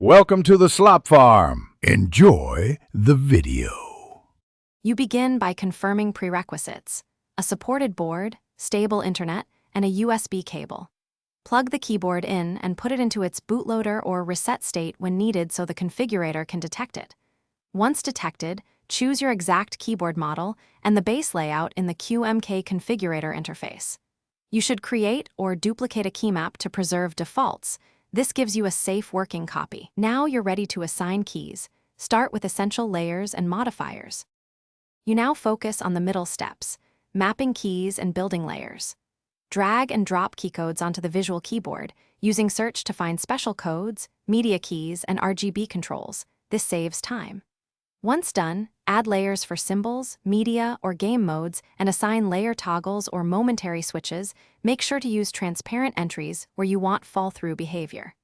Welcome to the slop farm. Enjoy the video. You begin by confirming prerequisites: a supported board, stable internet, and a USB cable. Plug the keyboard in and put it into its bootloader or reset state when needed so the configurator can detect it. Once detected, choose your exact keyboard model and the base layout in the Qmk Configurator interface. You should create or duplicate a keymap to preserve defaults. This gives you a safe working copy. Now you're ready to assign keys. Start with essential layers and modifiers. You now focus on the middle steps, mapping keys and building layers. Drag and drop keycodes onto the visual keyboard, using search to find special codes, media keys, and RGB controls. This saves time. Once done, add layers for symbols, media, or game modes, and assign layer toggles or momentary switches. Make sure to use transparent entries where you want fall-through behavior.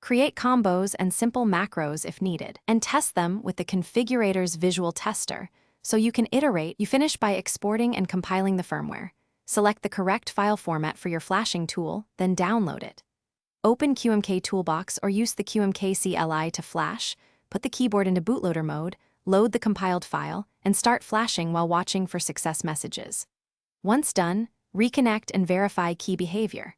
Create combos and simple macros if needed, and test them with the configurator's visual tester, so you can iterate. You finish by exporting and compiling the firmware. Select the correct file format for your flashing tool, then download it. Open Qmk Toolbox or use the Qmk CLI to flash, put the keyboard into bootloader mode, load the compiled file, and start flashing while watching for success messages. Once done, reconnect and verify key behavior.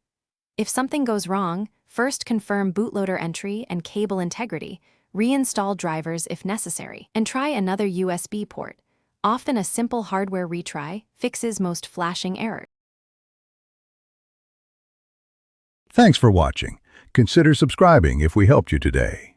If something goes wrong, first confirm bootloader entry and cable integrity, reinstall drivers if necessary, and try another USB port. Often a simple hardware retry fixes most flashing errors. Thanks for watching. Consider subscribing if we helped you today.